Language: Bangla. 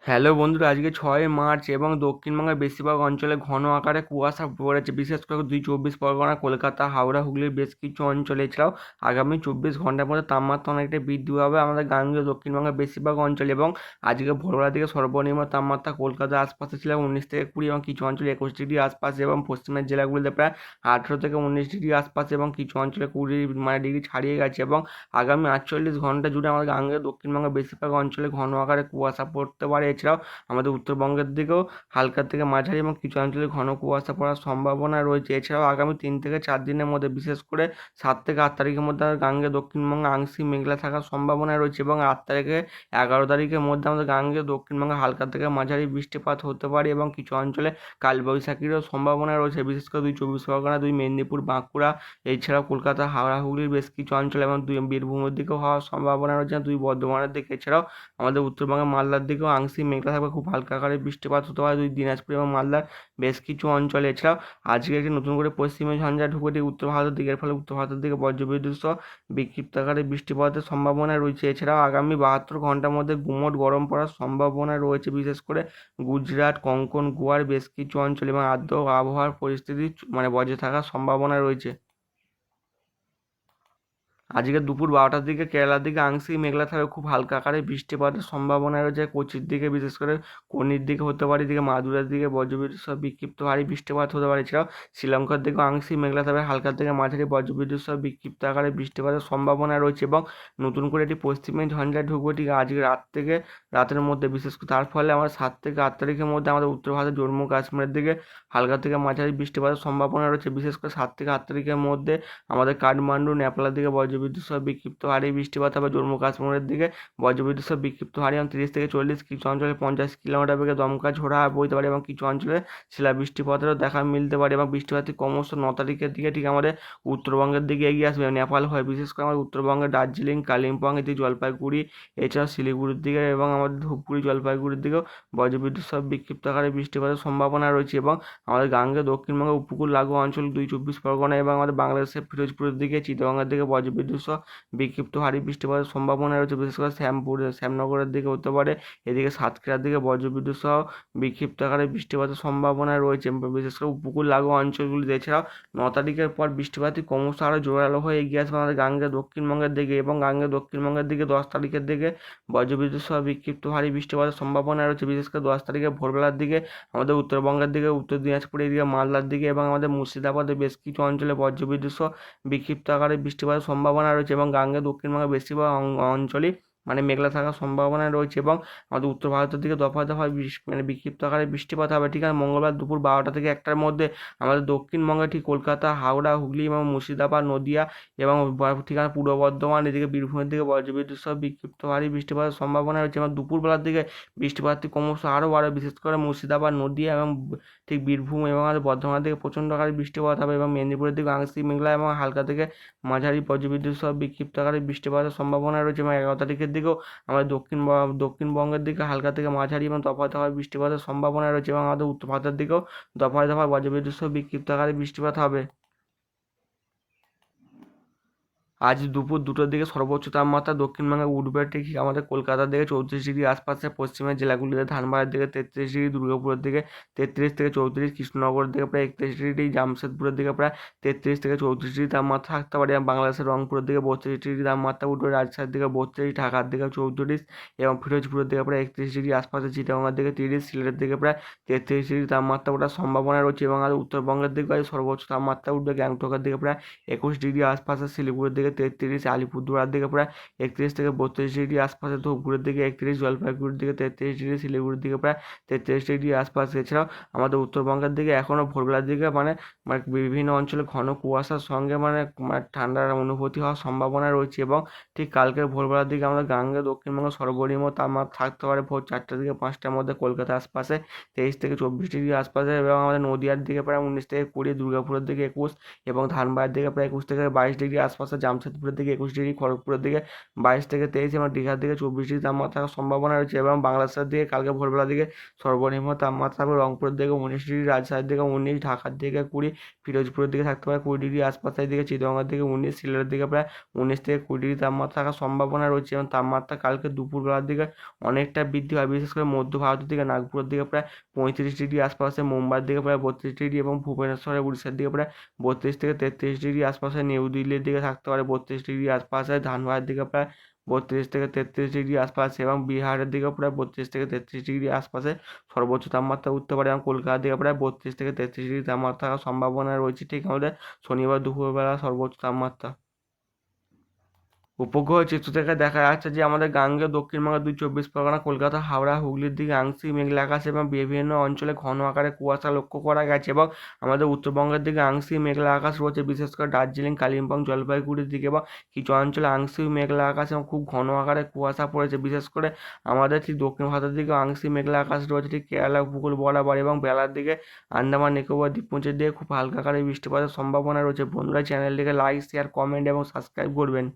হ্যালো বন্ধুরা, আজকে 6 মার্চ এবং দক্ষিণবঙ্গের বেশিরভাগ অঞ্চলে ঘন আকারে কুয়াশা পড়েছে। বিশেষ করে 2 চব্বিশ পরগনা, কলকাতা, হাওড়া, হুগলির বেশ কিছু অঞ্চলে। এছাড়াও আগামী 24 ঘন্টার মধ্যে তাপমাত্রা অনেকটা বৃদ্ধি হবে আমাদের গাঙ্গেয় দক্ষিণবঙ্গের বেশিরভাগ অঞ্চলে। এবং আজকে ভোরবেলার দিকে সর্বনিম্ন তাপমাত্রা কলকাতার আশপাশে ছিল 19 থেকে 20 এবং কিছু অঞ্চলে 21 ডিগ্রি আশপাশে, এবং পশ্চিমের জেলাগুলিতে প্রায় 18 থেকে 19 ডিগ্রি আশপাশে, এবং কিছু অঞ্চলে 20 ডিগ্রি ছাড়িয়ে গেছে। এবং আগামী 48 ঘন্টা জুড়ে আমাদের গাঙ্গেয় দক্ষিণবঙ্গের বেশিরভাগ অঞ্চলে ঘন আকারে কুয়াশা পড়তে পারে। এছাড়াও আমাদের উত্তরবঙ্গের দিকেও হালকা থেকে মাঝারি এবং কিছু অঞ্চলে ঘন কুয়াশা পড়ার সম্ভাবনা রয়েছে। এছাড়াও আগামী 3 থেকে 4 দিনের মধ্যে, বিশেষ করে 7 থেকে 8 তারিখের মধ্যে গাঙ্গেয় দক্ষিণবঙ্গে আংশিক মেঘলা থাকার সম্ভাবনা রয়েছে। এবং 8 থেকে 11 তারিখের মধ্যে আমাদের গাঙ্গেয় দক্ষিণবঙ্গে হালকা থেকে মাঝারি বৃষ্টিপাত হতে পারে, এবং কিছু অঞ্চলে কালবৈশাখীরও সম্ভাবনা রয়েছে। বিশেষ করে 2 চব্বিশ পরগনা, 2 মেদিনীপুর, বাঁকুড়া, এছাড়াও কলকাতা, হাওড়া, হুগলির বেশ কিছু অঞ্চলে, এবং 2 বীরভূমের দিকেও হওয়ার সম্ভাবনা রয়েছে, 2 বর্ধমানের দিকে। এছাড়াও আমাদের উত্তরবঙ্গের মালদার দিকেও আংশিক মেঘলা থাকবে, খুব হালকা আকারে বৃষ্টিপাত হতে পারে 2 দিনাজপুর এবং মালদার বেশ কিছু অঞ্চলে। এছাড়াও আজকে একটি নতুন করে পশ্চিমী ঝঞ্ঝা ঢুকে উত্তর ভারতের দিকের ফলে উত্তর ভারতের দিকে বজ্রবিদ্যুৎ সহ বিক্ষিপ্ত আকারে বৃষ্টিপাতের সম্ভাবনা রয়েছে। এছাড়াও আগামী 72 ঘন্টার মধ্যে গুমোট গরম পড়ার সম্ভাবনা রয়েছে, বিশেষ করে গুজরাট, কোঙ্কণ, গোয়ার বেশ কিছু অঞ্চল, এবং আর্দ্র আবহাওয়ার পরিস্থিতি বজায় থাকার সম্ভাবনা রয়েছে। আজকে দুপুর 12টার দিকে কেরালার দিকে আংশিক মেঘলা থাকবে, খুব হালকা আকারে বৃষ্টিপাতের সম্ভাবনা রয়েছে। কোচির দিকে, বিশেষ করে কনির দিকে হতে পারে, এদিকে মাদুরার দিকে বজ্রবিদ্যুৎ সহ বিক্ষিপ্ত ভারী বৃষ্টিপাত হতে পারে। এছাড়াও শ্রীলঙ্কার দিকেও আংশিক মেঘলা থাকবে, হালকা থেকে মাঝারি বজ্রবিদ্যুৎ সহ বিক্ষিপ্ত আকারে বৃষ্টিপাতের সম্ভাবনা রয়েছে। এবং নতুন করে একটি পশ্চিমী ঝঞ্ঝা ঢুকবে ঠিক আজকে রাত থেকে রাতের মধ্যে, বিশেষ করে তার ফলে আমরা 7 থেকে 8 তারিখের মধ্যে আমাদের উত্তর ভারতের জম্মু কাশ্মীরের দিকে হালকা থেকে মাঝারি বৃষ্টিপাতের সম্ভাবনা রয়েছে। বিশেষ করে 7 থেকে 8 তারিখের মধ্যে আমাদের কাঠমান্ডু, নেপালের দিকে বজ্রবিদ্যুৎ সহ বিক্ষিপ্ত হারে বৃষ্টিপাত হবে। জম্মু কাশ্মীরের দিকে বজ্রবিদ্যুৎ সহ বিক্ষিপ্ত হারে এবং 30 থেকে 40, কিছু অঞ্চলে 50 কিলোমিটার বেগে দমকা ঝোড়া বইতে পারে, এবং কিছু অঞ্চলে শিলা বৃষ্টিপাতেরও দেখা মিলতে পারে। এবং বৃষ্টিপাতটি ক্রমশ 9 তারিখের দিকে ঠিক আমাদের উত্তরবঙ্গের দিকে এগিয়ে আসবে নেপাল হয়ে, বিশেষ করে আমাদের উত্তরবঙ্গের দার্জিলিং, কালিম্পং, এদিকে জলপাইগুড়ি, এছাড়াও শিলিগুড়ির দিকে এবং আমাদের ধূপগুড়ি, জলপাইগুড়ির দিকেও বজ্রবিদ্যুৎ সহ বিক্ষিপ্ত আকারে বৃষ্টিপাতের সম্ভাবনা রয়েছে। এবং আমাদের গাঙ্গে দক্ষিণবঙ্গে উপকূল লাগোয়া অঞ্চল 2 চব্বিশ পরগনা এবং আমাদের বাংলাদেশের ফিরোজপুরের দিকে, চিটাগংয়ের দিকে বজ্রবিদ্যুৎ সহ বিক্ষিপ্ত ভারী বৃষ্টিপাতের সম্ভাবনা রয়েছে। বিশেষ করে শ্যামনগরের দিকে হতে পারে, এদিকে সাতক্ষীরার দিকে বজ্রবিদ্যুৎ সহ বিক্ষিপ্ত আকারে বৃষ্টিপাতের সম্ভাবনা রয়েছে, বিশেষ করে উপকূল লাগোয়া অঞ্চলগুলিতে। এছাড়াও 9 তারিখের পর বৃষ্টিপাতই ক্রমশ আরও জোরালো হয়ে এগিয়ে আসবে আমাদের গাঙ্গে দক্ষিণবঙ্গের দিকে। এবং গাঙ্গে দক্ষিণবঙ্গের দিকে 10 তারিখের দিকে বজ্রবিদ্যুৎ সহ বিক্ষিপ্ত ভারী বৃষ্টিপাতের সম্ভাবনা রয়েছে। বিশেষ করে 10 তারিখে ভোরবেলার দিকে আমাদের উত্তরবঙ্গের দিকে, উত্তর দিনাজপুর, এদিকে মালদার দিকে এবং আমাদের মুর্শিদাবাদের বেশ কিছু অঞ্চলে বজ্রবিদ্যুৎ সহ বিক্ষিপ্ত আকারে বৃষ্টিপাতের সম্ভাবনা রয়েছে। এবং গাঙ্গে দক্ষিণবঙ্গের বেশিরভাগ অঞ্চলই মেঘলা থাকার সম্ভাবনা রয়েছে। এবং আমাদের উত্তর ভারতের দিকে দফায় দফায় বিক্ষিপ্ত আকারে বৃষ্টিপাত হবে। ঠিক আছে, মঙ্গলবার দুপুর 12টা থেকে 1টার মধ্যে আমাদের দক্ষিণবঙ্গে ঠিক কলকাতা, হাওড়া, হুগলি এবং মুর্শিদাবাদ, নদিয়া এবং ঠিকানা পূর্ব বর্ধমান, এদিকে বীরভূমের দিকে বজ্রবিদ্যুৎ সহ বিক্ষিপ্ত ভারী বৃষ্টিপাতের সম্ভাবনা রয়েছে। এবং দুপুরবেলার দিকে বৃষ্টিপাতটি ক্রমশ আরও বাড়ে, বিশেষ করে মুর্শিদাবাদ, নদিয়া এবং ঠিক বীরভূম এবং আমাদের বর্ধমানের দিকে প্রচণ্ড আকারে বৃষ্টিপাত হবে। এবং মেদিনীপুরের দিকে আংশিক মেঘলা এবং হালকা থেকে মাঝারি বজ্রবিদ্যুৎ সহ বিক্ষিপ্ত আকারে বৃষ্টিপাতের সম্ভাবনা রয়েছে। এবং 11 তারিখের দিকেও আমাদের দক্ষিণবঙ্গের দিকে হালকা থেকে মাঝারি এবং দফায় দফায় বৃষ্টিপাতের সম্ভাবনা রয়েছে। এবং আমাদের উত্তর ভারতের দিকেও দফায় দফায় বজ্রবিদ্যুৎ সহ বিক্ষিপ্ত আকারে বৃষ্টিপাত হবে। আজ দুপুর 2টোর দিকে সর্বোচ্চ তাপমাত্রা দক্ষিণবঙ্গে উঠবে ঠিক আমাদের কলকাতার দিকে 34 ডিগ্রি আশপাশে, পশ্চিমের জেলাগুলিতে ধানবাদের দিকে 33 ডিগ্রি, দুর্গাপুরের দিকে 33 থেকে 34, কৃষ্ণনগরের দিকে প্রায় 31 ডিগ্রি, জামশেদপুরের দিকে প্রায় 33 থেকে 34 ডিগ্রি তাপমাত্রা থাকতে পারে। এবং বাংলাদেশের রংপুরের দিকে 32 ডিগ্রি তাপমাত্রা উঠবে, রাজশাহীর দিকে 32, ঢাকার দিকে 34 এবং ফিরোজপুরের দিকে প্রায় 31 ডিগ্রি আশপাশে, চিটাগংয়ের দিকে 30, সিলেটের দিকে প্রায় 33 ডিগ্রি তাপমাত্রা ওঠার সম্ভাবনা রয়েছে। এবং আর উত্তরবঙ্গের দিকে সর্বোচ্চ তাপমাত্রা উঠবে গ্যাংটকের দিকে প্রায় 21 ডিগ্রি আশপাশে, শিলিগুড়ির দিকে 33, আলিপুরদুয়ার দিকে প্রায় 31 থেকে 32 ডিগ্রি আশপাশে, ধূপগুড়ির দিকে 31, জলপাইগুড়ির দিকে 33 ডিগ্রি, শিলিগুড়ির দিকে প্রায় 33 ডিগ্রি আশপাশে। এছাড়াও আমাদের উত্তরবঙ্গের দিকে এখনও ভোরবেলার দিকে মানে মানে বিভিন্ন অঞ্চলে ঘন কুয়াশার সঙ্গে ঠান্ডার অনুভূতি হওয়ার সম্ভাবনা রয়েছে। এবং ঠিক কালকের ভোরবেলার দিকে আমাদের গাঙ্গে দক্ষিণবঙ্গের সর্বনিম্ন তাপমাত্রা থাকতে পারে ভোর 4টা থেকে 5টার মধ্যে কলকাতার আশপাশে 23 থেকে 24 ডিগ্রি আশপাশে, এবং আমাদের নদিয়ার দিকে প্রায় 19 থেকে 20, দুর্গাপুরের দিকে 21 এবং ধানবাদের দিকে প্রায় 21 থেকে 22 ডিগ্রি আশপাশে, জামশেদপুরের দিকে 21 ডিগ্রি, খড়গপুরের দিকে 22 থেকে 23 এবং দীঘার দিকে 24 ডিগ্রি তাপমাত্রা থাকার সম্ভাবনা রয়েছে। এবং বাংলাদেশের দিকে কালকে ভোরবেলার দিকে সর্বনিম্ন তাপমাত্রা থাকবে রংপুরের দিকে 19 ডিগ্রি, রাজশাহীর দিকে 19, ঢাকার দিকে 20, ফিরোজপুরের দিকে থাকতে পারে 20 ডিগ্রি আশপাশ, দিকে চিত্তরঞ্জনের দিকে 19, সিলেটের দিকে প্রায় 19 থেকে 20 ডিগ্রি তাপমাত্রা থাকার সম্ভাবনা রয়েছে। এবং তাপমাত্রা কালকে দুপুরবেলার দিকে অনেকটা বৃদ্ধি হয়, বিশেষ করে মধ্য ভারতের দিকে নাগপুরের দিকে প্রায় 35 ডিগ্রি আশপাশে, মুম্বাইয়ের দিকে প্রায় 32 ডিগ্রি এবং ভুবনেশ্বরে উড়িষ্যার দিকে প্রায় 32 থেকে 33 ডিগ্রি আশপাশে, নিউ দিল্লির দিকে থাকতে পারে 32 ডিগ্রি আশপাশে, ধানবাদের দিকে প্রায় 32 থেকে 33 ডিগ্রি আশপাশে এবং বিহারের দিকে প্রায় 32 থেকে 33 ডিগ্রি আশপাশে সর্বোচ্চ তাপমাত্রা উঠতে পারে। এবং কলকাতার দিকে প্রায় 32 থেকে 33 ডিগ্রি তাপমাত্রা থাকার সম্ভাবনা রয়েছে ঠিক আমাদের শনিবার দুপুরবেলা সর্বোচ্চ তাপমাত্রা। উপগ্রহ চিত্র থেকে দেখা যাচ্ছে যে আমাদের গাঙ্গেয় দক্ষিণবঙ্গের 2 চব্বিশ পরগনা, কলকাতা, হাওড়া, হুগলির দিকে আংশিক মেঘলা আকাশ এবং বিভিন্ন অঞ্চলে ঘন আকারে কুয়াশা লক্ষ্য করা গেছে। এবং আমাদের উত্তরবঙ্গের দিকে আংশিক মেঘলা আকাশ রয়েছে, বিশেষ করে দার্জিলিং, কালিম্পং, জলপাইগুড়ির দিকে এবং কিছু অঞ্চলে আংশিক মেঘলা আকাশ এবং খুব ঘন আকারে কুয়াশা পড়েছে। বিশেষ করে আমাদের ঠিক দক্ষিণ ভারতের দিকে আংশিক মেঘলা আকাশ রয়েছে ঠিক কেরালা উপকূল বরাবর, এবং বেলার দিকে আন্দামান নিকোবর দ্বীপপুঞ্জের দিকে খুব হালকা আকারে বৃষ্টিপাতের সম্ভাবনা রয়েছে। বন্ধুরা, চ্যানেলটিকে লাইক, শেয়ার, কমেন্ট এবং সাবস্ক্রাইব করবেন।